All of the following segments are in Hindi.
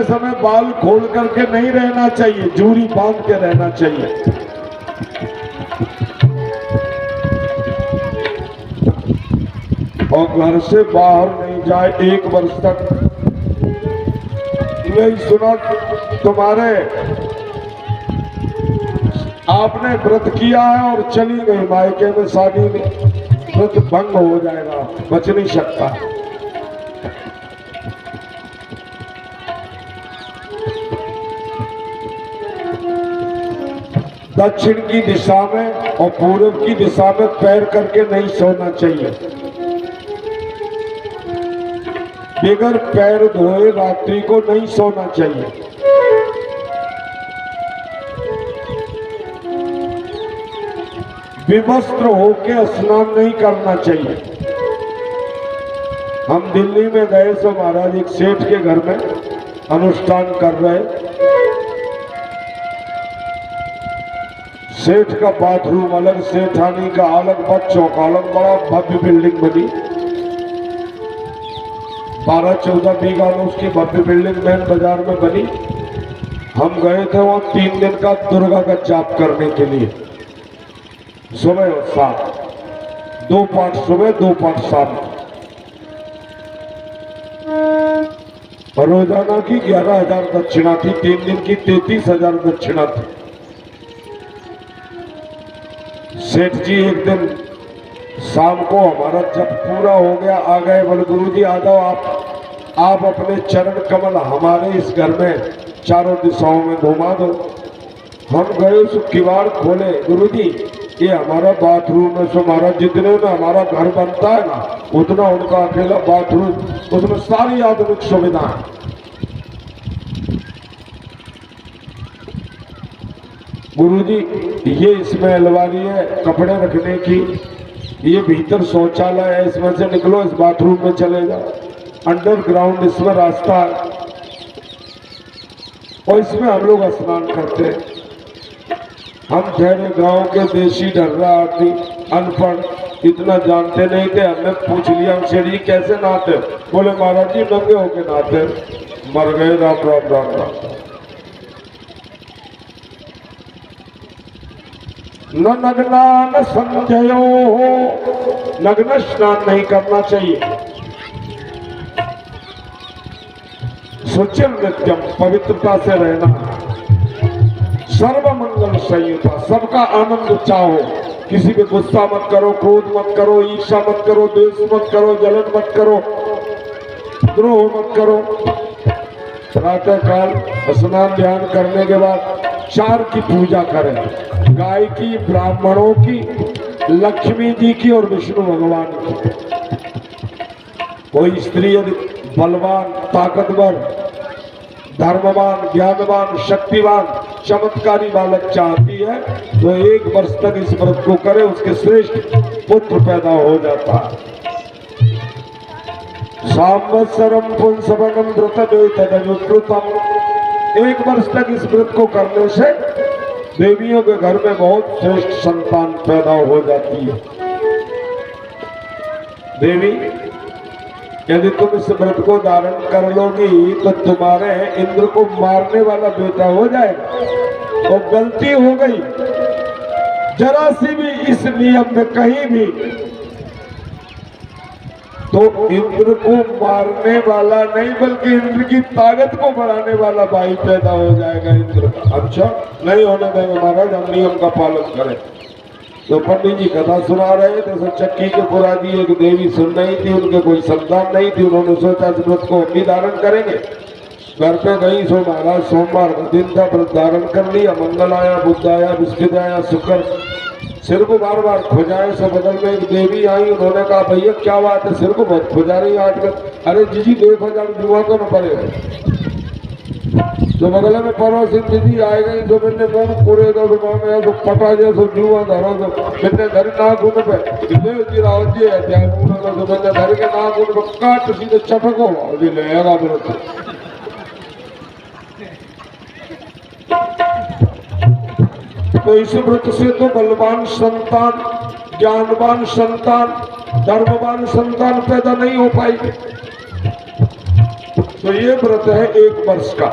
समय बाल खोल करके नहीं रहना चाहिए, जूरी बांध के रहना चाहिए। और घर से बाहर नहीं जाए 1 वर्ष तक। नहीं सुना तुम्हारे आपने व्रत किया है और चली गई मायके में शादी में, व्रत भंग हो जाएगा, बच नहीं सकता। दक्षिण की दिशा में और पूर्व की दिशा में पैर करके नहीं सोना चाहिए। बगैर पैर धोए रात्रि को नहीं सोना चाहिए। विवस्त्र होके स्नान नहीं करना चाहिए। हम दिल्ली में गए तो महाराज एक सेठ के घर में अनुष्ठान कर रहे। सेठ का बाथरूम अलग, सेठानी का अलग, बच्चों का अलग, बड़ा भव्य बिल्डिंग बनी। 12-14 बीघा में उसकी भव्य बिल्डिंग मेन बाजार में बनी। हम गए थे वहां 3 दिन का दुर्गा का जाप करने के लिए, सुबह और शाम, 2 पाठ सुबह 2 पाठ शाम। रोजाना की 11,000 दक्षिणा थी, 3 दिन की 33,000 दक्षिणा थी। सेठ जी एक दिन शाम को हमारा जब पूरा हो गया आ गए, बोले गुरु जी आ जाओ, आप अपने चरण कमल हमारे इस घर में चारों दिशाओं में घुमा दो। हम गए, उस किवाड़ खोले, गुरु जी ये हमारा बाथरूम है, सो हमारा जितने में हमारा घर बनता है ना उतना उनका अकेला बाथरूम, उसमें सारी आधुनिक सुविधाएं। गुरुजी ये इसमें अलमारी है कपड़े रखने की, ये भीतर शौचालय है, इसमें से निकलो इस बाथरूम में चले जाओ, अंडरग्राउंड इसमें रास्ता है और इसमें हम लोग स्नान करते हैं। हम ठहरे गांव के देशी ढर्रा आदमी, अनपढ़, इतना जानते नहीं थे। हमने पूछ लिया हमसे जी कैसे नहाते, बोले महाराज जी नंगे होके नहाते। मर गए, राम राम राम राम। न नग्ना न संजयो, नग्न स्नान नहीं करना चाहिए। सुचिर नित्यम, पवित्रता से रहना। सर्व मंगल संयुता, सबका आनंद चाहो, किसी पे गुस्सा मत करो, क्रोध मत करो, ईर्ष्या मत करो, द्वेष मत करो, जलन मत करो, द्रोह मत करो। प्रातः काल स्नान ध्यान करने के बाद 4 की पूजा करें, गाय की, ब्राह्मणों की, लक्ष्मी जी की और विष्णु भगवान की। कोई स्त्री यदि बलवान, ताकतवर, धर्मवान, ज्ञानवान, शक्तिवान, चमत्कारी बालक चाहती है तो 1 वर्ष तक इस व्रत को करे, उसके श्रेष्ठ पुत्र पैदा हो जाता है। संवत्सरम पुंसवनम व्रतमेतदनुकृतम, 1 वर्ष तक इस व्रत को करने से देवियों के घर में बहुत श्रेष्ठ संतान पैदा हो जाती है। देवी यदि तुम इस व्रत को धारण कर लोगी तो तुम्हारे इंद्र को मारने वाला बेटा हो जाएगा। और गलती हो गई जरा सी भी इस नियम में कहीं भी तो इंद्र को मारने वाला नहीं बल्कि इंद्र की ताकत को बढ़ाने वाला भाई पैदा हो जाएगा इंद्र का। अच्छा नहीं होने देंगे महाराज, हम नियम का पालन करें। तो पंडित जी कथा सुना रहे थे, तो चक्की के पुरा जी एक देवी सुन रही थी, उनके कोई संतान नहीं थी, उन्होंने सोचा इस व्रत को हम भी धारण करेंगे। घर पे गई, सो महाराज सोमवार का दिन था, व्रत धारण कर लिया। मंगल आया, बुध आया, बृहस्पति आया, शुक्र, सिर को बार बार खुजाए। सब बगल में एक देवी आई, उन्होंने कहा भैया क्या बात है, सिर को बहुत खुजा रही आठ कर। अरे जीजी 1000 जुआ तो न पड़ेगा। तो बगल में पड़ोसी दीदी आए गई, तो मैंने मुंह पूरे दो में तो पटा दिया, तो जुआ धरो, तो मैंने घर ना घूमे पे जी रावत जी है त्याग, तो मैंने घर के ना घूमे काट सीधे चटको जी लेगा मेरे। तो इस व्रत से तो बलवान संतान, ज्ञानवान संतान, धर्मवान संतान पैदा नहीं हो पाएगी। तो ये व्रत है 1 वर्ष का।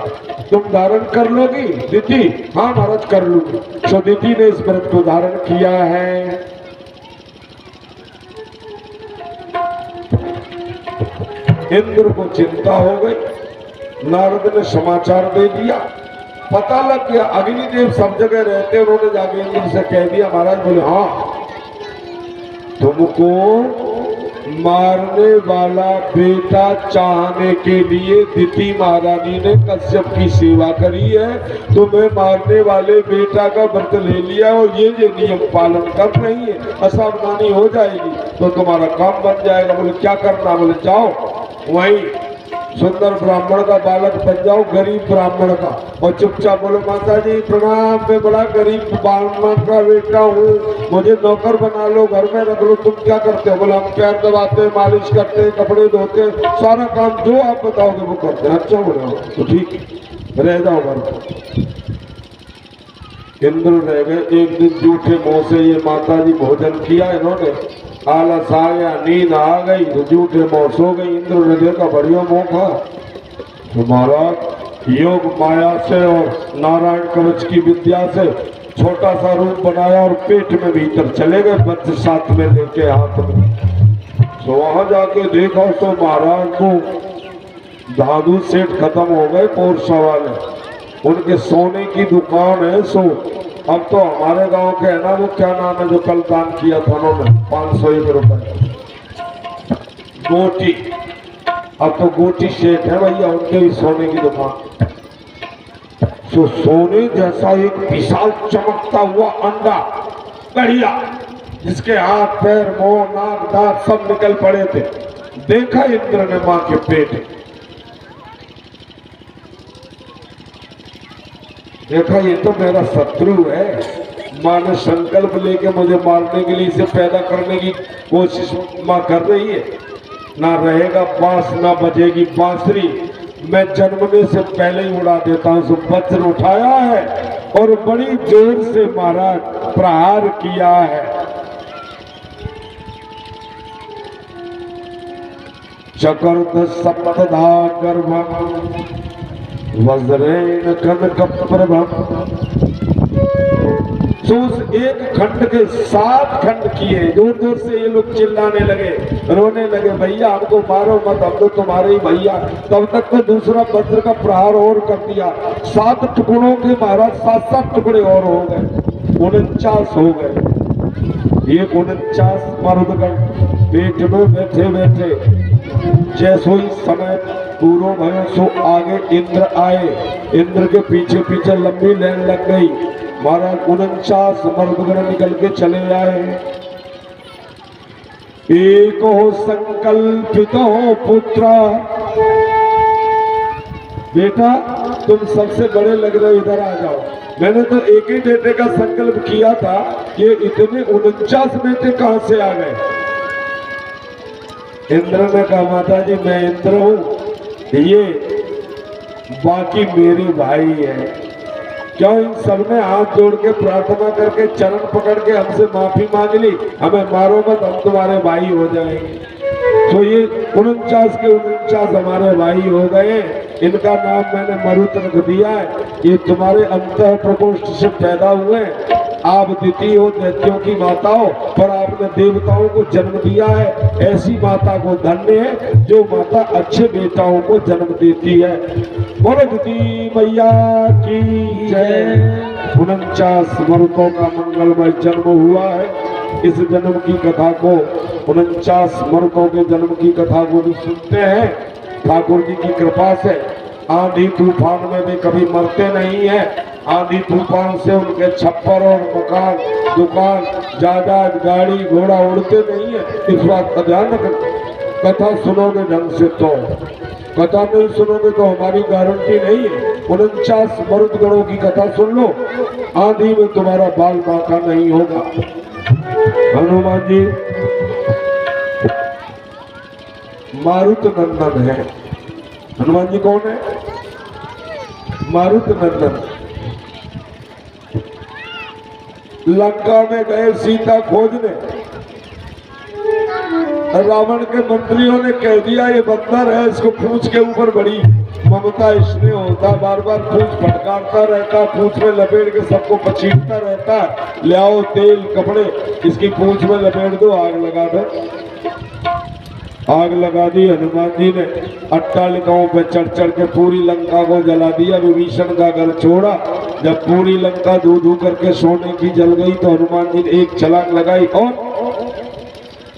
तुम धारण कर लोगी दीदी? हाँ महाराज कर लूंगी। तो दीदी ने इस व्रत को धारण किया है। इंद्र को चिंता हो गई। नारद ने समाचार दे दिया, पता लग गया। अग्निदेव सब जगह रहते, उन्होंने जाके इंद्र से कह दिया। महाराज बोले हाँ, तुमको मारने वाला बेटा चाहने के लिए दिति महारानी ने कश्यप की सेवा करी है। तुम्हें मारने वाले बेटा का व्रत ले लिया और ये नियम पालन कर रही है, असावधानी हो जाएगी तो तुम्हारा काम बन जाएगा। बोले क्या करना? बोले जाओ वही सुंदर ब्राह्मण का बालक बन जाओ, गरीब ब्राह्मण का, और चुपचाप बोलो माता जी प्रणाम, मैं बड़ा गरीब ब्राह्मण का बेटा हूँ, मुझे नौकर बना लो, घर में रख लो। तुम क्या करते हो? बोले हम पैर दबाते, मालिश करते, कपड़े धोते, सारा काम जो आप बताओगे वो करते हैं। अच्छा बोले तो ठीक, रह जाओ घर पर। इंद्र रह गए। एक दिन जूठे मुंह से ये माता जी भोजन किया, इन्होंने आलस आ गया, नींद आ गई तो जूठे मुंह सो गई। इंद्र ने देखा बढ़िया मौका, तुम्हारा योग माया से और नारायण कवच की विद्या से छोटा सा रूप बनाया और पेट में भीतर चले गए, बच्चे साथ में लेके हाथ में। तो वहां जाके देखा तो महाराज को दादू सेठ खत्म हो गए, पोरसा वाले, उनके सोने की दुकान है। सो अब तो हमारे गांव के है ना, वो क्या नाम है जो कल दान किया था उन्होंने, 501 रुपए गोटी। अब तो गोटी शेख है भैया, उनके भी सोने की दुकान। तो सोने जैसा एक विशाल चमकता हुआ अंडा बढ़िया, जिसके हाथ पैर मुंह नाक दांत सब निकल पड़े थे, देखा इंद्र ने मां के पेट। देखा ये तो मेरा शत्रु है, मां ने संकल्प लेके मुझे मारने के लिए इसे पैदा करने की कोशिश मां कर रही है। ना रहेगा बांस ना बजेगी बांसुरी, मैं जन्मने से पहले ही उड़ा देता हूं। सो वज्र उठाया है और बड़ी जोर से मारा, प्रहार किया है। चकर्द सप्तधा गर्भम वज्रेण कनक प्रभम। तो उस एक खंड के 7 खंड किए। दूर दूर से ये लोग चिल्लाने लगे, रोने लगे, भैया हमको मारो मत, हम तो तुम्हारे ही भैया। तब तक तो दूसरा वज्र का प्रहार और कर दिया। 7 टुकड़ों के महाराज 7-7 टुकड़े और हो गए, 49 हो गए। ये 49 मर्दगण पेट में बैठे बैठे जैसो ही समय पूरो भयो सो आगे इंद्र आए। इंद्र के पीछे पीछे लंबी लाइन लग गई। महाराज 49 मर्दगण निकल के चले आए। एक हो संकल्पित हो पुत्र, बेटा तुम सबसे बड़े लग रहे हो, इधर आ जाओ। मैंने तो एक ही बेटे का संकल्प किया था, ये इतने 49 बेटे कहां से आ गए? इंद्र ने कहा माता जी मैं इंद्र हूं, ये बाकी मेरे भाई है। क्यों? इन सब ने हाथ जोड़ के प्रार्थना करके चरण पकड़ के हमसे माफी मांग ली, हमें मारो मत, हम तुम्हारे भाई हो जाएंगे। तो ये 49 के 49 हमारे भाई हो गए। इनका नाम मैंने मरुत रख दिया है। ये तुम्हारे अंतः प्रकोष्ठ से पैदा हुए। आप द्वितीय हो, दैत्यों की माता हो, पर आपने देवताओं को जन्म दिया है। ऐसी माता को धन्य है जो माता अच्छे बेटाओं को जन्म देती है। बोलो द्वितीय मैया की जय। 49 मरुतों का मंगलमय जन्म हुआ है। इस जन्म की कथा को, 49 मर्दों के जन्म की कथा को भी सुनते हैं। ठाकुर जी की कृपा से आंधी तूफान में भी कभी मरते नहीं है। आंधी तूफान से उनके छप्पर और मकान, दुकान, जायदाद, गाड़ी घोड़ा उड़ते नहीं है। इस बात का ध्यान रखें। कथा सुनोगे ढंग से तो, कथा नहीं सुनोगे तो हमारी गारंटी नहीं है। 49 मर्द गणों की कथा सुन लो, आंधी में तुम्हारा बाल बांका नहीं होगा। हनुमान जी मारुत नंदन है। हनुमान जी कौन है? मारुत नंदन। लंका में गए सीता खोजने, रावण के मंत्रियों ने कह दिया ये बंदर है, इसको पूंछ के ऊपर बड़ी ममता स्नेह होता, बार बार पूछ फटकारता रहता, पूछ में लपेट के सबको पछीटता रहता, ले आओ तेल कपड़े, इसकी पूछ में लपेट दो, आग लगा दो। आग लगा दी। हनुमान जी ने अट्टालिकाओं पे चढ़ चढ़ के पूरी लंका को जला दिया। विभीषण का घर छोड़ा। जब पूरी लंका धू धू करके सोने की जल गई तो हनुमान जी ने एक छलांग लगाई और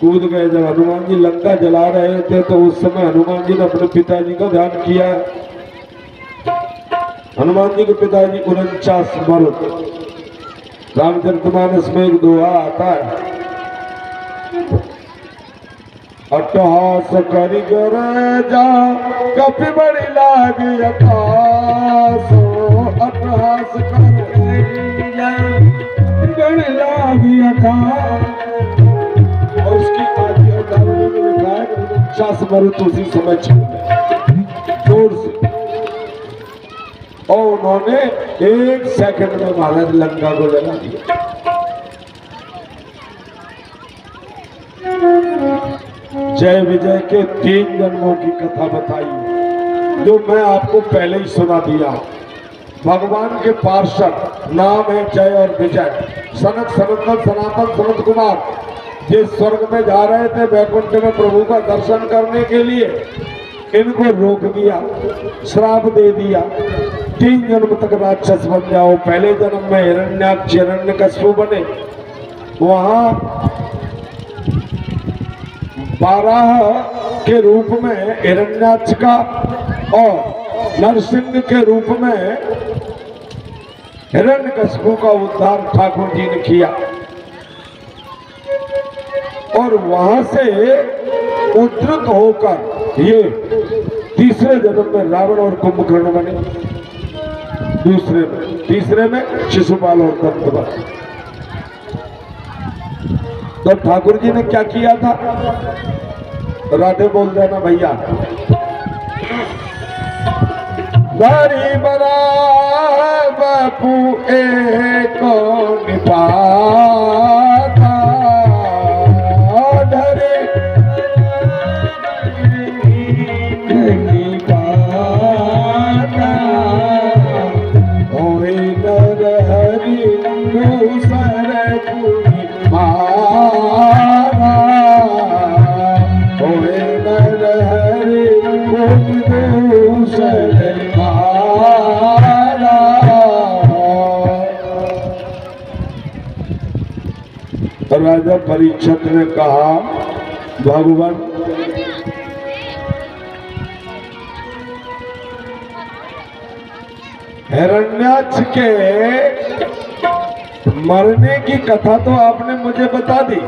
कूद गए। जब हनुमान जी लंका जला रहे थे तो उस समय हनुमान जी ने अपने पिताजी का ध्यान किया। हनुमान जी के पिताजी 49 मरुत। रामचरितमानस में एक दोहा आता है, अट्टहास करिगर जा कपि बड़ी लागी अकासो, अट्टहास करिगर जा बड़ी लागी अकासो। और उसकी आदि अवतारणी में लिखा है 49 मरुत उसी समय छूट गए जोर से, और उन्होंने 1 सेकंड में महाराज लंका को जला दिया। जय विजय के 3 जन्मों की कथा बताई जो मैं आपको पहले ही सुना दिया। भगवान के पार्षद नाम है जय और विजय। सनत सनंदन सनातन सनत कुमार जिस स्वर्ग में जा रहे थे वैकुंठ में प्रभु का दर्शन करने के लिए, इनको रोक दिया, श्राप दे दिया 3 जन्म तक राक्षस बन जाओ। पहले जन्म में हिरण्याक्ष हिरण्यकश्यप बने, वहां 12 के रूप में हिरण्याक्ष का और नरसिंह के रूप में हिरण्यकश्यप का उद्धार ठाकुर जी ने किया। और वहां से उद्धृत होकर ये तीसरे जन्म में रावण और कुंभकर्ण बने, तीसरे में शिशुपाल और दंत बने। तो ठाकुर जी ने क्या किया था? राधे बोल देना भैया। बारी बरा बापू एक निपाता धरे निपाता होए नर हरि दूसर पुनि मारा, होए नर हरि पुनि दूसर मारा। राजा परीक्षित ने कहा, भगवान हिरण्याक्ष के मरने की कथा तो आपने मुझे बता दी,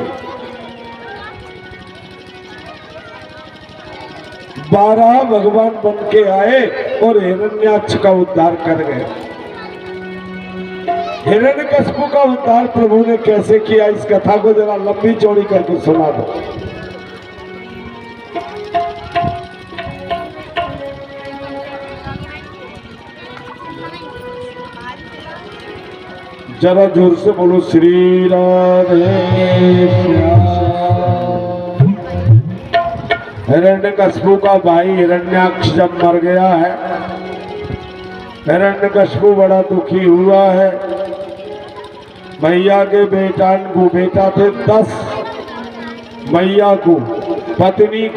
12 भगवान बन के आए और हिरण्याक्ष का उद्धार कर गए। हिरण्यकश्यप का उद्धार प्रभु ने कैसे किया, इस कथा को जरा लंबी चौड़ी करके सुना दो। जरा जोर से बोलो श्री राधे श्याम। हिरण्यकश्यप का भाई हिरण्याक्ष जब मर गया है, हिरण्यकश्यप बड़ा दुखी हुआ है। मैया के बेटा थे 10, मैया को पत्नी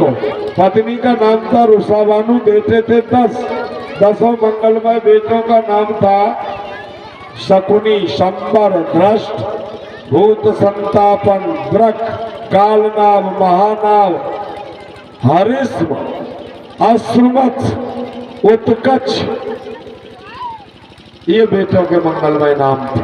का नाम था रुषाभानु, बेटे थे 10। 10 मंगलमय बेटों का नाम था शकुनी, शंबर, धृष्ट, भूत संतापन, ब्रक, कालनाव, महानाव, हरिश्म, अश्रुमथ, उत्कच, ये बेटों के मंगलमय नाम थे।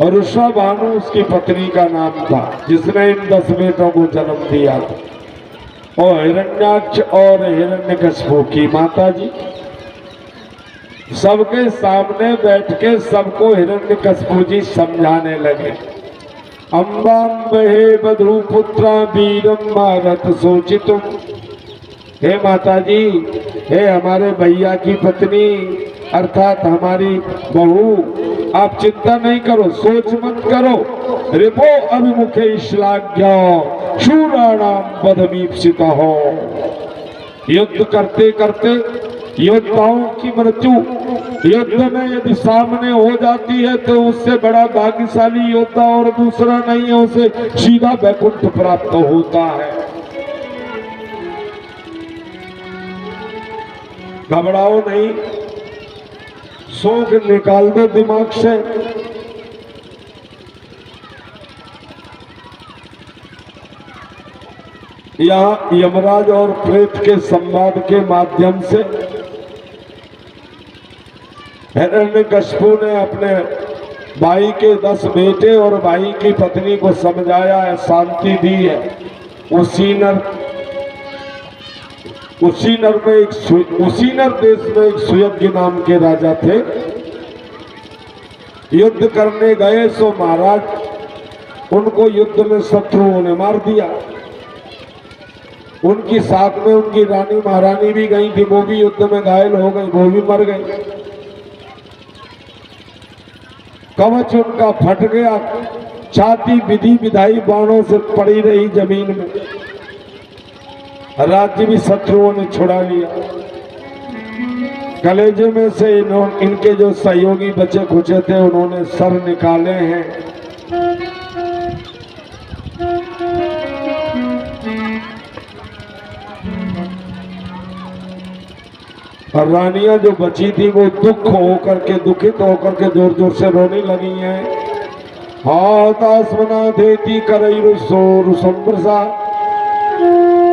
और रुषाभानु उसकी पत्नी का नाम था जिसने इन 10 बेटों को जन्म दिया था। और हिरण्याक्ष और हिरण्यकश्यप की माता जी सबके सामने बैठ के सबको हिरण्यकश्यप जी समझाने लगे। अम्बाम्बहे बधूपुत्रा वीरम मारत सोचितुम। हे माता जी, हे हमारे भैया की पत्नी अर्थात हमारी बहू, आप चिंता नहीं करो, सोच मत करो। रिपो अभिमुखे श्लाघ्य शूराणाम बधमीप्सिता हो। युद्ध करते करते योद्धाओं की मृत्यु युद्ध में यदि सामने हो जाती है तो उससे बड़ा भाग्यशाली योद्धा और दूसरा नहीं है, उसे सीधा वैकुंठ प्राप्त होता है। घबराओ नहीं, शोक निकाल दो दिमाग से। यहाँ यमराज और प्रेत के संवाद के माध्यम से हिरण्यकशिपु ने अपने भाई के 10 बेटे और भाई की पत्नी को समझाया है, शांति दी है। उसी नर देश में एक सुयज्ञ नाम के राजा थे। युद्ध करने गए सो महाराज उनको युद्ध में शत्रुओं ने मार दिया। उनकी साथ में उनकी रानी महारानी भी गई थी, वो भी युद्ध में घायल हो गई, वो भी मर गई। कवच उनका फट गया, छाती विधि विधाई बाणों से पड़ी रही जमीन में। राज्य भी शत्रुओं ने छुड़ा लिया। कलेजे में से इनके जो सहयोगी बचे खुचे थे उन्होंने सर निकाले हैं। और रानियां जो बची थी वो दुखित होकर के जोर जोर से रोने लगी हैं। हाथास्मना देती करई रुसंप्रसा,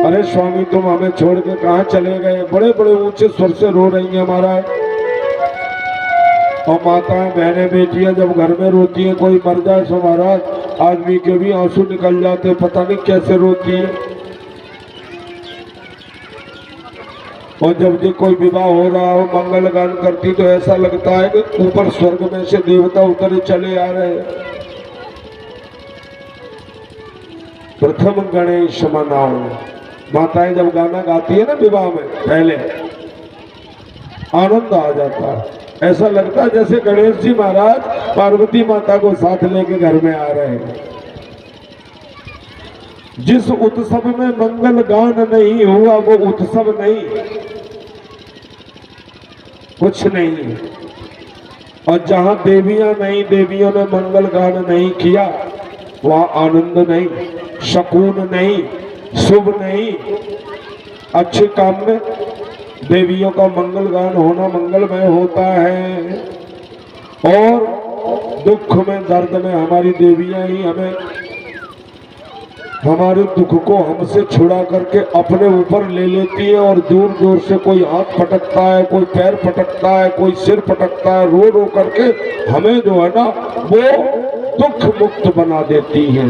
अरे स्वामी तुम हमें छोड़ के कहाँ चले गए? बड़े बड़े ऊंचे स्वर से रो रही हैं महाराज। और माताएं बहनें बेटियां जब घर में रोती हैं, कोई मर जाए सो महाराज आदमी के भी आंसू निकल जाते, पता नहीं कैसे रोती है। और जब भी कोई विवाह हो रहा हो, मंगल गान करती तो ऐसा लगता है कि ऊपर स्वर्ग में से देवता उतर चले आ रहे हैं। प्रथम गणेश मनाओ, माताएं जब गाना गाती है ना विवाह में, पहले आनंद आ जाता है। ऐसा लगता है जैसे गणेश जी महाराज पार्वती माता को साथ लेके घर में आ रहे हैं। जिस उत्सव में मंगल गान नहीं हुआ वो उत्सव नहीं, कुछ नहीं। और जहां देवियां नहीं, देवियों ने मंगल गान नहीं किया, वहां आनंद नहीं, शकून नहीं, शुभ नहीं। अच्छे काम में देवियों का मंगल गान होना मंगलमय होता है। और दुख में, दर्द में हमारी देवियां ही हमें, हमारे दुख को हमसे छुड़ा करके अपने ऊपर ले लेती है। और दूर दूर से कोई हाथ पटकता है, कोई पैर पटकता है, कोई सिर पटकता है, रो रो करके हमें जो है ना वो दुख मुक्त बना देती है।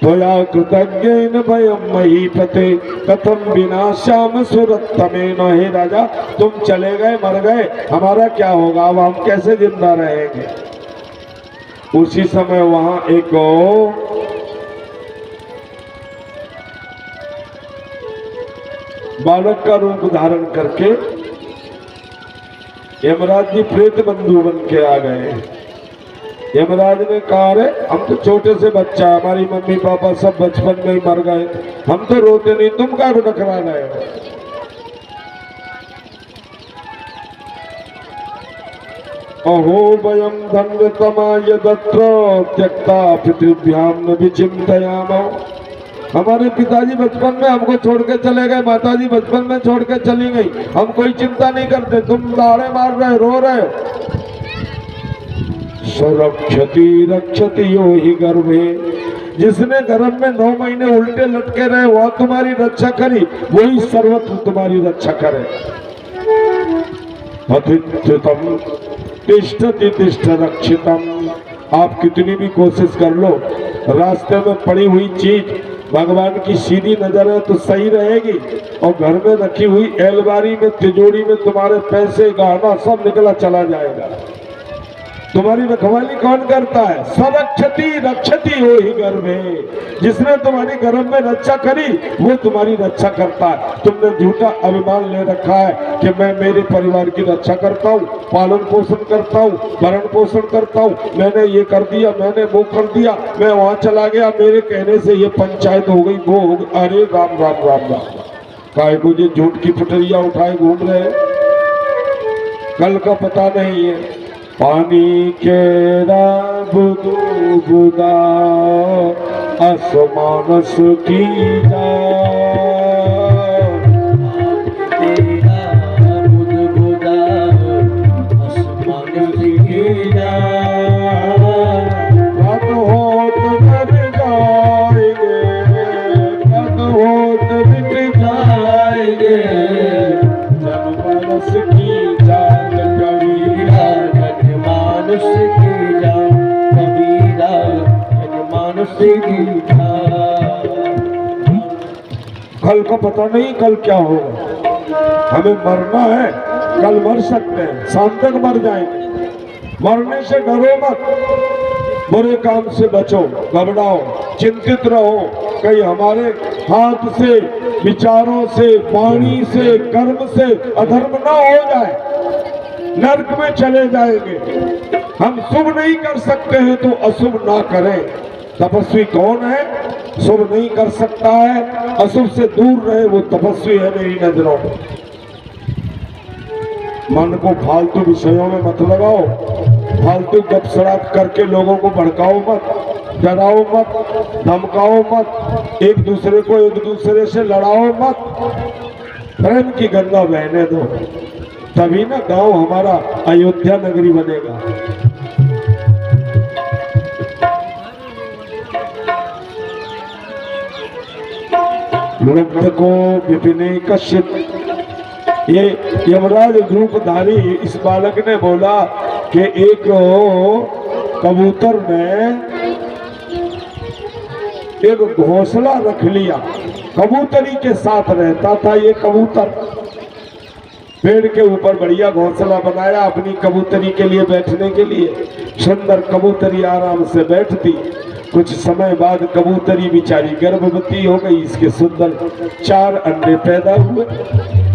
त्वया कृतज्ञेन भयं महीपते कथम विनाशाम सुरत्तमेन। हे राजा तुम चले गए, मर गए, हमारा क्या होगा? अब हम कैसे जिंदा रहेंगे? उसी समय वहां एक बालक का रूप धारण करके यमराज जी प्रेत बंधु बन के आ गए। यमराज ने कहा, अरे हम तो छोटे से बच्चा, हमारी मम्मी पापा सब बचपन में ही मर गए, हम तो रोते नहीं, तुम क्या डकरा रहे हो? अहो वयम धन्यतमाय दत्र त्यक्ता पृथिव्याम न विचिंतयामो। हमारे पिताजी बचपन में हमको छोड़ के चले गए, माताजी बचपन में छोड़ के चली गई, हम कोई चिंता नहीं करते, तुम दाड़े मार रहे, रो रहे हो। सुरक्षति रक्षति यो ही गर्भे, जिसने गर्भ में 9 महीने उल्टे लटके रहे वह तुम्हारी रक्षा करी, वही सर्वत्र तुम्हारी रक्षा करे। अतिथ्यतम तिष्ठति तिष्ठ रक्षितम। आप कितनी भी कोशिश कर लो, रास्ते में पड़ी हुई चीज भगवान की सीधी नजर है तो सही रहेगी, और घर में रखी हुई अलमारी में, तिजोरी में तुम्हारे पैसे गहना सब निकला चला जाएगा। तुम्हारी रखवाली कौन करता है? सरक्षति रक्षति हो ही गर्भे, जिसने तुम्हारी गर्भ में रक्षा करी वो तुम्हारी रक्षा करता है। तुमने झूठा अभिमान ले रखा है कि मैं मेरे परिवार की रक्षा करता हूँ, पालन पोषण करता हूँ, भरण पोषण करता हूँ, मैंने ये कर दिया, मैंने वो कर दिया, मैं वहां चला गया, मेरे कहने से ये पंचायत हो गई, वो हो गई। अरे राम राम राम राम, काय को ये झूठ की पुटरिया उठाए घूम रहे, कल का पता नहीं है। पानी के बुदू बुदा असमानस की जा, बुद बुदा असमानस की जा, कद होत मर जाएंगे, कद होत मिट जाएंगे, जनमानस की जान कबीरा, जनमानस की जान कबीरा, जनमानस की जान। कल का पता नहीं कल क्या होगा, हमें मरना है, कल मर सकते हैं, शाम तक मर जाएंगे। मरने से डरो मत, बुरे काम से बचो, घबराओ, चिंतित रहो, कहीं हमारे हाथ से, विचारों से, वाणी से, कर्म से अधर्म ना हो जाए, नरक में चले जाएंगे। हम शुभ नहीं कर सकते हैं तो अशुभ ना करें। तपस्वी कौन है? शुभ नहीं कर सकता है, अशुभ से दूर रहे, वो तपस्वी है मेरी नजरों में। मन को फालतू विषयों में मत लगाओ, फालतू गपसड़ात करके लोगों को भड़काओ मत, डराओ मत, धमकाओ मत, एक दूसरे को एक दूसरे से लड़ाओ मत, प्रेम की गंगा बहने दो, तभी ना गांव हमारा अयोध्या नगरी बनेगा। लुब्ध को विपिने कश्यप, ये यमराज रूपधारी इस बालक ने बोला कि एक कबूतर ने एक घोंसला रख लिया, कबूतरी के साथ रहता था ये कबूतर, पेड़ के ऊपर बढ़िया घोंसला बनाया अपनी कबूतरी के लिए बैठने के लिए। सुंदर कबूतरी आराम से बैठती, कुछ समय बाद कबूतरी बेचारी गर्भवती हो गई, इसके सुंदर 4 अंडे पैदा हुए।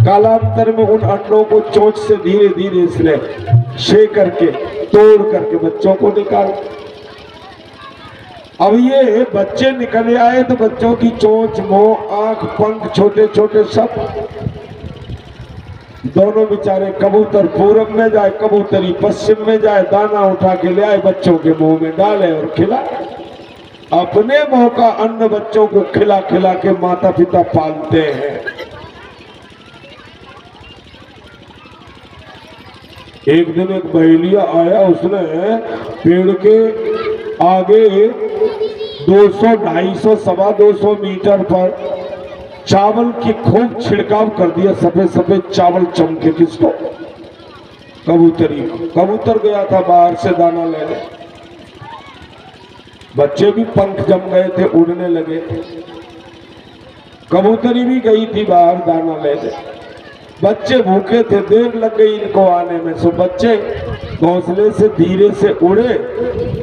कालांतर में उन अंडों को चोंच से धीरे धीरे इसने शेक करके तोड़ करके बच्चों को निकाल। अब ये बच्चे निकल आए तो बच्चों की चोंच, मुंह, आंख, पंख छोटे छोटे सब, दोनों बेचारे, कबूतर पूरब में जाए, कबूतरी पश्चिम में जाए, दाना उठा के ले आए, बच्चों के मुंह में डाले और खिला। अपने मुंह का अन्न बच्चों को खिला खिला के माता पिता पालते हैं। एक दिन एक बहेलिया आया, उसने पेड़ के आगे 200, 250, 225 मीटर पर चावल की खूब छिड़काव कर दिया, सफेद सफेद चावल चमके। किसको? कबूतरी को। कबूतर गया था बाहर से दाना लेने, बच्चे भी पंख जम गए थे, उड़ने लगे थे। कबूतरी भी गई थी बाहर दाना लेने, बच्चे भूखे थे, देर लग गई इनको आने में, सो बच्चे घोंसले से धीरे से उड़े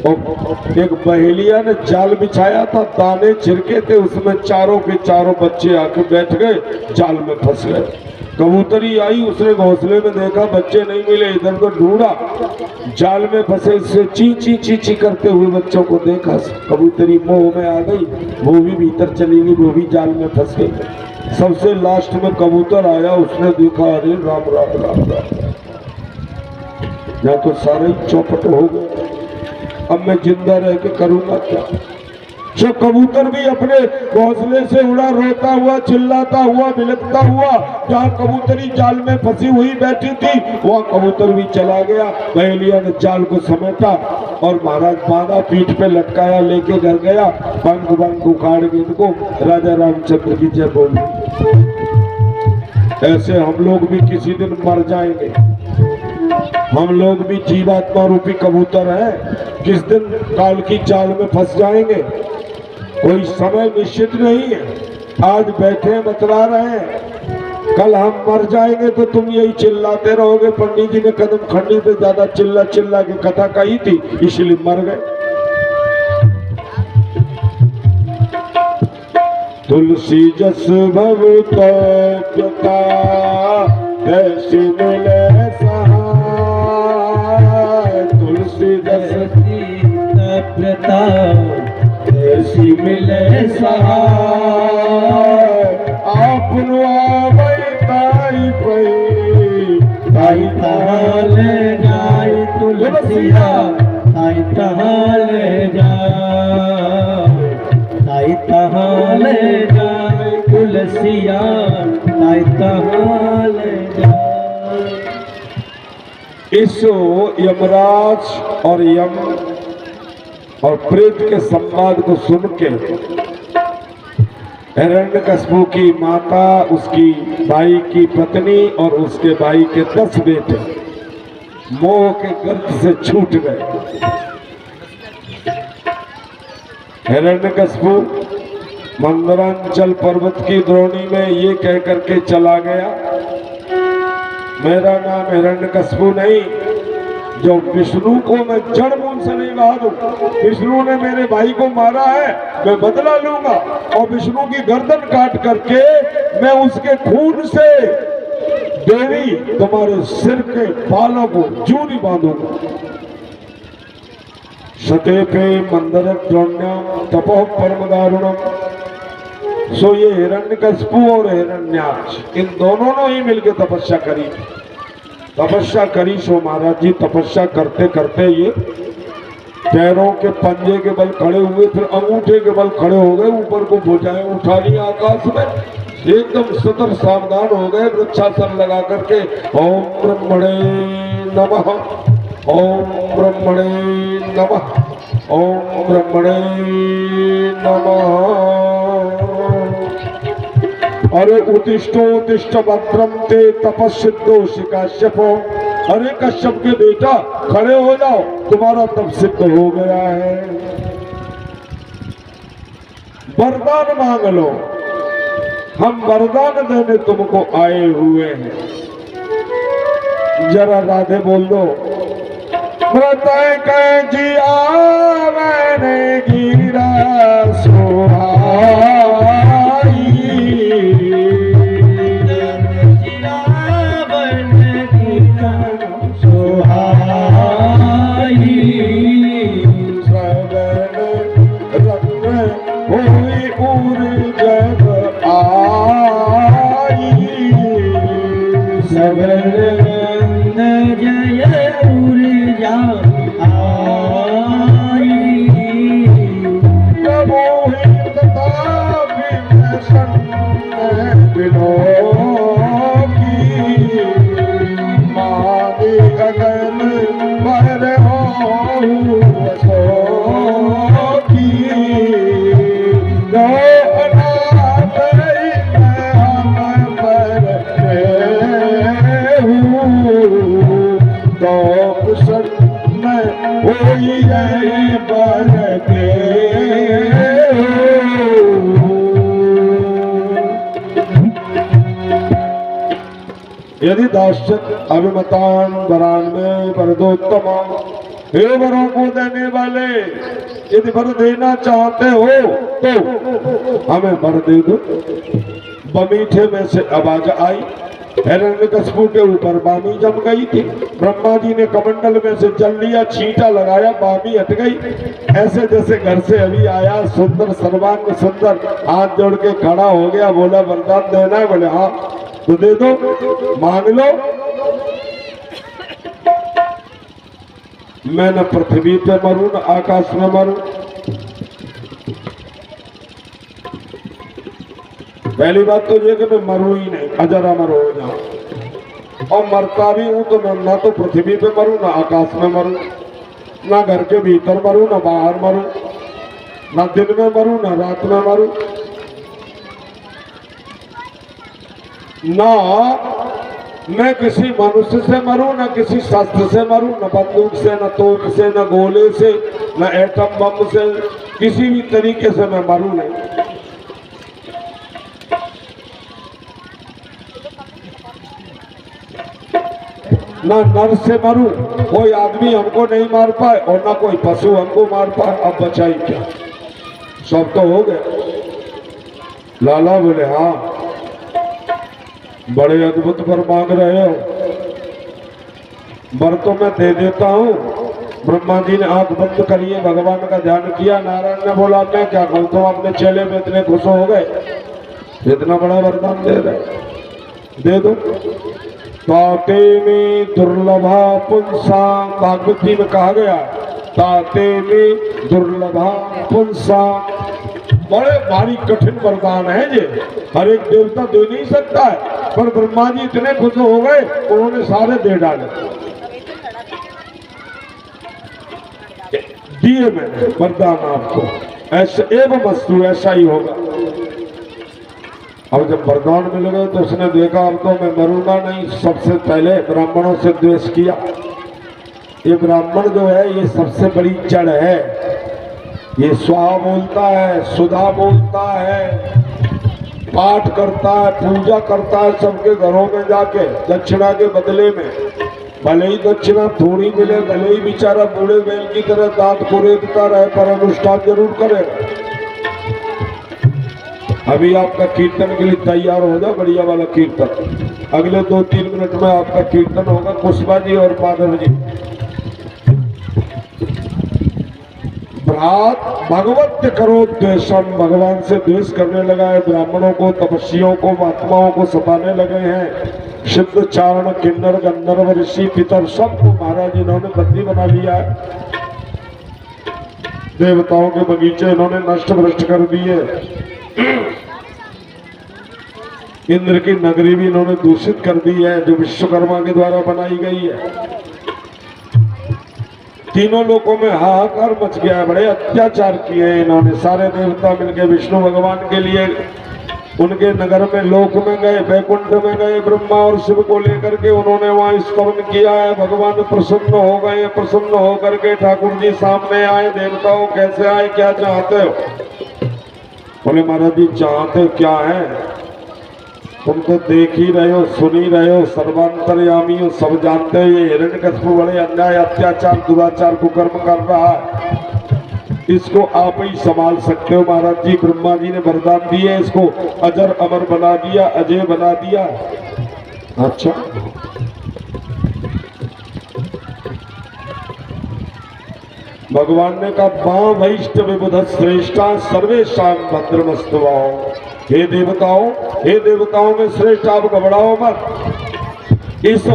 और एक बहेलिया ने जाल बिछाया था, दाने छिड़के थे, उसमें चारों के चारों बच्चे आके बैठ गए, जाल में फंस गए। कबूतरी आई, उसने घोंसले में देखा बच्चे नहीं मिले, इधर को ढूंढा, जाल में फंसे, इससे ची ची ची ची करते हुए बच्चों को देखा। कबूतरी मोह में आ गई, वो भी भीतर चली गई, वो भी जाल में फंस गई। सबसे लास्ट में कबूतर आया, उसने देखा, अरे राम राम राम राम, या तो सारे ही चौपट हो गए, अब मैं जिंदा रह के करूंगा क्या। जो कबूतर भी अपने घोंसले से उड़ा, रोता हुआ, चिल्लाता हुआ, बिलखता हुआ, जहाँ कबूतरी जाल में फंसी हुई बैठी थी, वहाँ कबूतर भी चला गया। बहेलिया ने जाल को समेटा और महाराज बांधा, पीठ पे लटकाया, लेके घर गया, पंख पंख उखाड़ के इनको राजा रामचंद्र की जय बोली। ऐसे हम लोग भी किसी दिन मर जाएंगे, हम लोग भी जीवात्मा रूपी कबूतर हैं, किस दिन काल की चाल में फंस जाएंगे, कोई समय निश्चित नहीं है। आज बैठे बतला रहे हैं, कल हम मर जाएंगे तो तुम यही चिल्लाते रहोगे, पंडित जी ने कदम खंडी पे ज्यादा चिल्ला चिल्ला की कथा कही थी इसलिए मर गए। तुलसी जस भव तो पिता ऐसी मिले सहाय, तुलसी जस पिता ऐसी मिले सहाय, आपनो आवै ताई पई ताई तहाँ ले जाई तुलसिया ताई तहाँ ले जाए, ताई तहाँ ले जाए तुलसिया ताई तहाँ ले जाए। इस यमराज और यम और प्रेत के संवाद को सुन के हिरण्यकश्यप की माता, उसकी भाई की पत्नी और उसके भाई के 10 बेटे मोह के गर्त से छूट गए। हिरण्यकश्यप मंदरांचल पर्वत की द्रोणी में ये कह करके चला गया, मेरा नाम हिरण्यकश्यप नहीं, जो विष्णु को मैं जड़ मूल से नहीं बहा दूं। विष्णु ने मेरे भाई को मारा है, मैं बदला लूंगा और विष्णु की गर्दन काट करके मैं उसके खून से देवी तुम्हारे सिर के बालों को जूरी बांधूंगा। सते पे मंदर द्रोण्यम तपो परम दारुणम। सो ये हिरण्यकश्यप और हिरण्याक्ष इन दोनों ने ही मिलकर तपस्या करी। तपस्या करी सो महाराज जी तपस्या करते करते ये पैरों के पंजे के बल खड़े हुए, फिर अंगूठे के बल खड़े हो गए, ऊपर को भुजाएं उठा ली आकाश में, एकदम सतर सावधान हो गए, वृक्षासन लगा करके ओम ब्रह्मणे नमः, ओम ब्रह्मणे नमः, ओम ब्रह्मणे नमः। अरे उत्तिष्ठ भद्रम ते तपस्सिद्धो काश्यपो। अरे कश्यप के बेटा खड़े हो जाओ, तुम्हारा तप सिद्ध हो गया है, वरदान मांग लो, हम वरदान देने तुमको आए हुए हैं। जरा राधे बोल दो। व्रत कह जिया मैंने गिरा सोहाई, यदि दाश्यत अभिमतान वरान में वरदोत्तमा। हे वरों को देने वाले, यदि वर देना चाहते हो तो हमें वर दे दो। बमीठे में से आवाज आई, हिरण्यकश्यप के ऊपर बामी जम गई थी। ब्रह्मा जी ने कमंडल में से जल लिया, छींटा लगाया, बामी हट गई। ऐसे जैसे घर से अभी आया, सुंदर सर्वांग सुंदर, हाथ जोड़ के खड़ा हो गया, बोला वरदान देना है? बोले हाँ तो दे दो, मांग लो। मैं न पृथ्वी पे मरूं न आकाश में मरूं। पहली बात तो ये कि मैं मरूं ही नहीं, अजर अमर हो जाऊं। और मरता भी हूं तो मैं न तो पृथ्वी पे मरूं न आकाश में मरूं, न घर के भीतर मरूं न बाहर मरूं, न दिन में मरूं न रात में मरूं, ना मैं किसी मनुष्य से मरूं न किसी शस्त्र से मरूं, न बंदूक से न तोप से न गोले से न एटम बम से, किसी भी तरीके से मैं मरूं नहीं। ना नर से मरूं, कोई आदमी हमको नहीं मार पाए और ना कोई पशु हमको मार पाए, अब बचाई क्या? सब तो हो गए। लाला बोले हाँ, बड़े अद्भुत वर मांग रहे हो, वर तो मैं दे देता हूँ। ब्रह्मा जी ने आंख बंद करिए, भगवान का ध्यान किया। नारायण ने बोला मैं क्या कहूँ, तुम अपने चेले में इतने खुश हो गए, इतना बड़ा वरदान दे रहे, दे दो। ताते में दुर्लभा पुंसा, भागवत जी में कहा गया ताते में दुर्लभा पुंसा, बड़े भारी कठिन वरदान है ये, हर एक देवता दे नहीं सकता है, पर ब्रह्मा जी इतने खुश हो गए उन्होंने सारे दे डाले, दिए मैंने वरदान आपको, ऐसे एवं वस्तु ऐसा ही होगा। अब जब वरदान मिल गए तो उसने देखा अब तो मैं मरूंगा नहीं, सबसे पहले ब्राह्मणों से द्वेष किया। ये ब्राह्मण जो है ये सबसे बड़ी जड़ है, ये स्वाहा बोलता है, सुधा बोलता है, पाठ करता है, पूजा करता है सबके घरों में जाके दक्षिणा के बदले में, भले ही दक्षिणा थोड़ी मिले, भले ही बेचारा बूढ़े बैल की तरह दांत कुरेदता रहे, पर अनुष्ठान जरूर करेगा। अभी आपका कीर्तन के लिए तैयार हो जाओ, बढ़िया वाला कीर्तन, अगले 2-3 मिनट में आपका कीर्तन होगा, पुष्पा जी और माधव जी। भ्रात भगवत करो द्वेषम, भगवान से द्वेष करने लगा है, ब्राह्मणों को, तपस्वियों को, महात्माओं को सताने लगे हैं। सिद्ध चारण किन्नर गंधर्व ऋषि पितर सबको महाराज इन्होंने बंदी बना लिया है, देवताओं के बगीचे इन्होंने नष्ट भ्रष्ट कर दिए, इंद्र की नगरी भी इन्होंने दूषित कर दी है जो विश्वकर्मा के द्वारा बनाई गई है। तीनों लोकों में हाहाकार मच गया है, बड़े अत्याचार किए हैं इन्होंने। सारे देवता मिलकर विष्णु भगवान के लिए उनके नगर में, लोक में गए, वैकुंठ में गए, ब्रह्मा और शिव को लेकर के उन्होंने वहां स्तवन किया है। भगवान प्रसन्न हो गए, प्रसन्न होकर के ठाकुर जी सामने आए, देवताओं कैसे आए, क्या चाहते हो? बोले महाराज जी चाहते क्या है, तुम तो देख ही रहे हो, सुन ही रहे हो, सर्वांतर्यामी हो, सब जानते हो ये हिरण्यकश्यप बड़े अन्याय अत्याचार दुराचार को कर्म कर रहा है, इसको आप ही संभाल सकते हो। महाराज जी ब्रह्मा जी ने वरदान दिए, इसको अजर अमर बना दिया, अजय बना दिया। अच्छा भगवान ने कहा मां वैष्णव विबुध श्रेष्ठा सर्वेशाम भद्रमस्तु। हे देवताओं में श्रेष्ठ आप घबराओ मत, इस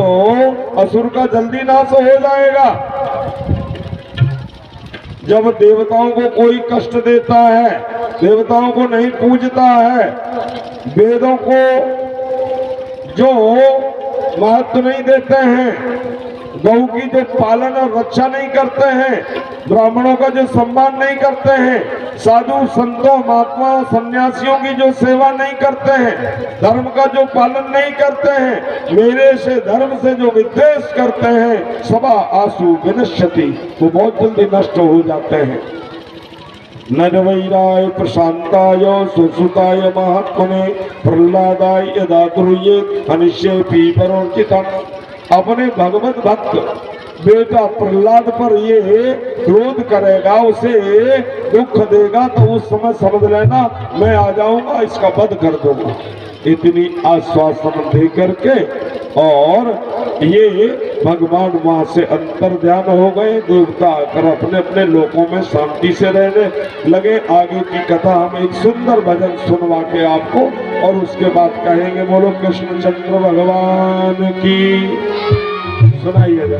असुर का जल्दी नाश हो जाएगा। जब देवताओं को कोई कष्ट देता है, देवताओं को नहीं पूजता है, वेदों को जो महत्व नहीं देते हैं, गौ की जो पालन और रक्षा नहीं करते हैं, ब्राह्मणों का जो सम्मान नहीं करते हैं, साधु संतों महात्माओं सन्यासियों की जो सेवा नहीं करते हैं, धर्म का जो पालन नहीं करते हैं, मेरे से धर्म से जो विद्वेष करते हैं, सभा आसु विनश्यति, वो बहुत जल्दी नष्ट हो जाते हैं। नरवैराय प्रशांताय सुसुताय महात्मने प्रहलादाय यदा कुर्येत हनिष्ये पीपरोचितम्। अपने भगवत भक्त बेटा प्रहलाद पर ये क्रोध करेगा, उसे दुख देगा, तो उस समय समझ लेना मैं आ जाऊंगा, इसका वध कर दूंगा। इतनी आश्वासन दे करके और ये भगवान वहां से अंतर ध्यान हो गए। देवता आकर अपने अपने लोकों में शांति से रहने लगे। आगे की कथा हम एक सुंदर भजन सुनवा के आपको और उसके बाद कहेंगे बोलो कृष्णचंद्र भगवान की। सुनाइएगा।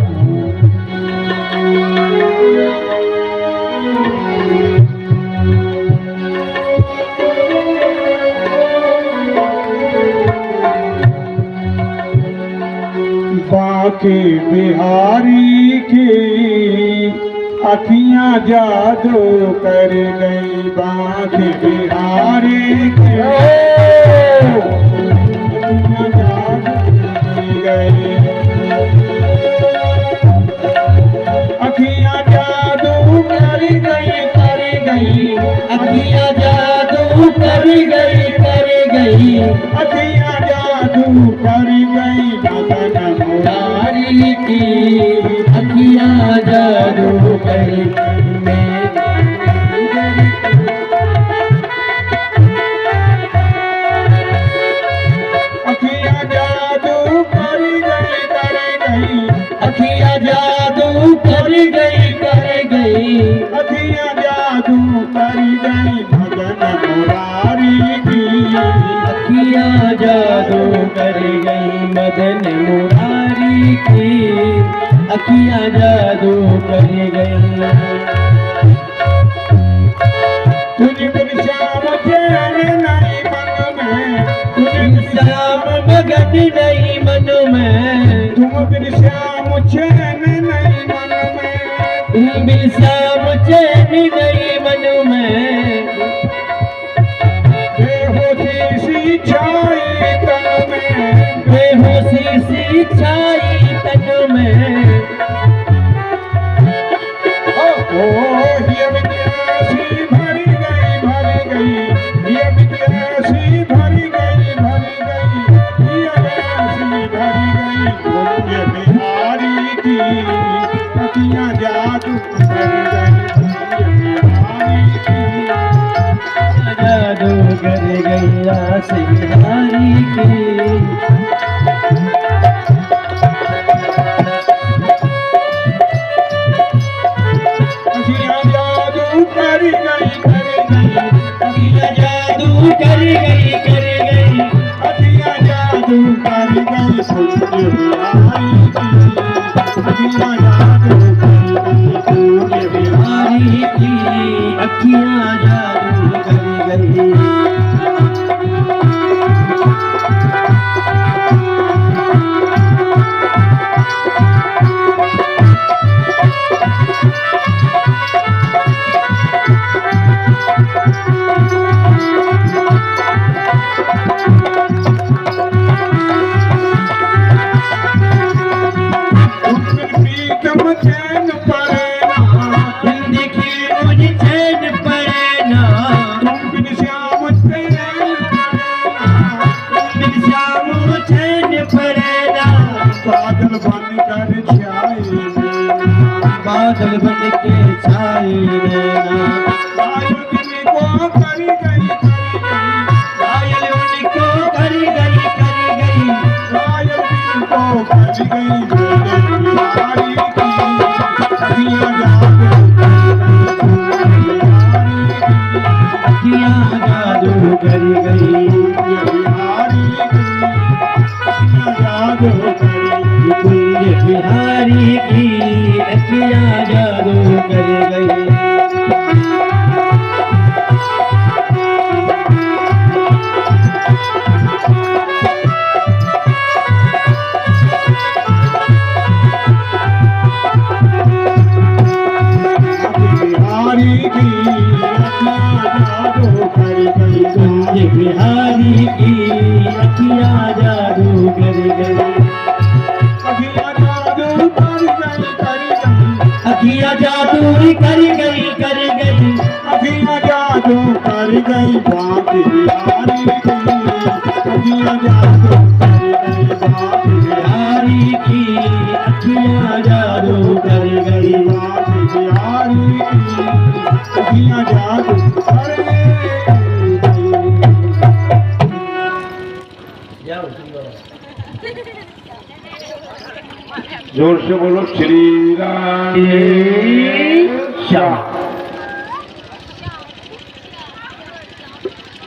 बांके बिहारी की अखियां जादू कर गई, बांके बिहारी की अखियां जादू कर गई, अखियां जादू कर गई, अखियां जादू कर गई, अखियां जादू कर गई, मदन मुरारी हारी की अखियां जादू कर अखियां जादू कर गई अखियां जादू कर गई अखियां जादू कर गई भगन मुरारी की अखियां जादू कर गई मदन मुरारी की अखियां जादू कर गई तुझ बिन श्याम चैन नहीं मन में तुझ बिन श्याम मगन नहीं मन में तुम बिन श्याम चैन नहीं मन में तुम बिन श्याम चैन नहीं मन में बेहोशी सी छाई तन में बेहोशी सी छाई तन में ये विद्यासी भरी गई ये विद्यासी भरी गई ये विद्यासी भरी गई ये बिहारी की अखियां जादू कर गई जादू कर गई सिंहारी की अखियां जादू कर गई अखियां जादू कर गई अखियां जादू कर गई सुन बिहारी की अखियां जादू कर गई बिहारी की अखियां जादू कर गई चैन पड़े ना देखी मुझे चैन पड़े ना तुम बिन श्याम चैन पड़े ना बादल बन कर छाए बादल बन के छाए पायल उनको कर गई पायल उनको कर गई पायल उनको कर गई जादू कर गई बिहारी की अखियां जादू कर गई बिहारी की अखियां जादू कर गई अखियां जादू कर गई अखियां जादू कर गई अखियां जादू कर गई बात बिहारी की अखियां जादू कर गई बात बिहारी की अखियां जादू कर गई बात बिहारी की अखियां जादू कर गई जोर से बोलो श्री राम श्याम।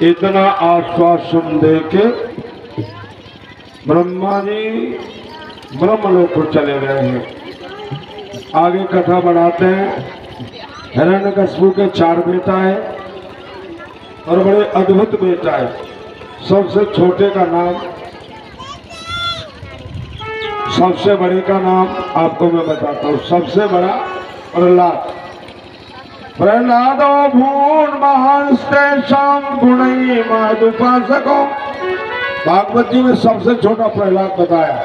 इतना आश्वासन देके ब्रह्मा जी ब्रह्मलोक को चले गए हैं। आगे कथा बढ़ाते हैं। हिरण्यकशिपु के 4 बेटा है और बड़े अद्भुत बेटा है। सबसे छोटे का नाम, सबसे बड़े का नाम आपको मैं बताता हूँ। सबसे बड़ा प्रहलाद। प्रहलादो भून महांस्ते शाम गुणई मादुपासको। भागवत जी में सबसे छोटा प्रहलाद बताया।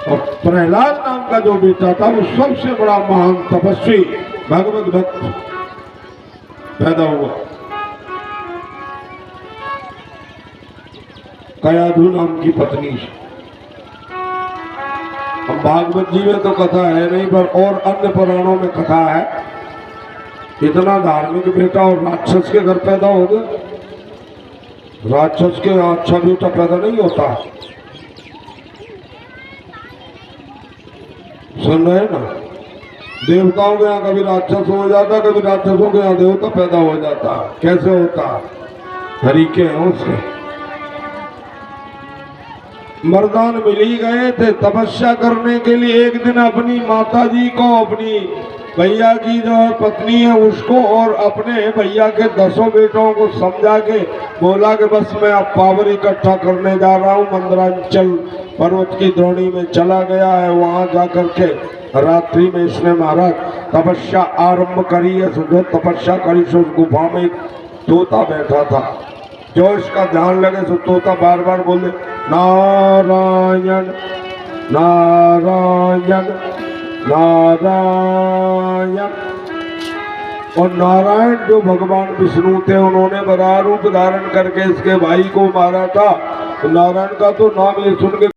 और प्रहलाद नाम का जो बेटा था वो सबसे बड़ा महान तपस्वी भगवत भक्त पैदा हुआ। कयाधु नाम की पत्नी से। हम भागवत जी में तो कथा है नहीं, पर और अन्य पुराणों में कथा है। इतना धार्मिक बेटा और राक्षस के घर पैदा हो गया। राक्षस के अच्छा बेटा पैदा नहीं होता। सुन रहे ना, देवताओं के यहाँ कभी राक्षस हो जाता, कभी राक्षसों के यहाँ देवता पैदा हो जाता। कैसे होता? तरीके हैं उसके। मर्दान मिल ही गए थे तपस्या करने के लिए। एक दिन अपनी माता जी को, अपनी भैया की जो पत्नी है उसको और अपने भैया के 10 बेटों को समझा के बोला कि बस मैं अब पावर इकट्ठा करने जा रहा हूँ। मंदरांचल पर्वत की द्रोणी में चला गया है। वहां जाकर के रात्रि में इसने महाराज तपस्या आरंभ करी है। जो तपस्या करी सो उस गुफा में एक तोता बैठा था। जो इसका ध्यान लगे सो तोता बार बार बोले नारायण नारायण नारायण। और नारायण जो भगवान विष्णु थे, उन्होंने बड़ा रूप धारण करके इसके भाई को मारा था। नारायण का तो नाम ये सुन के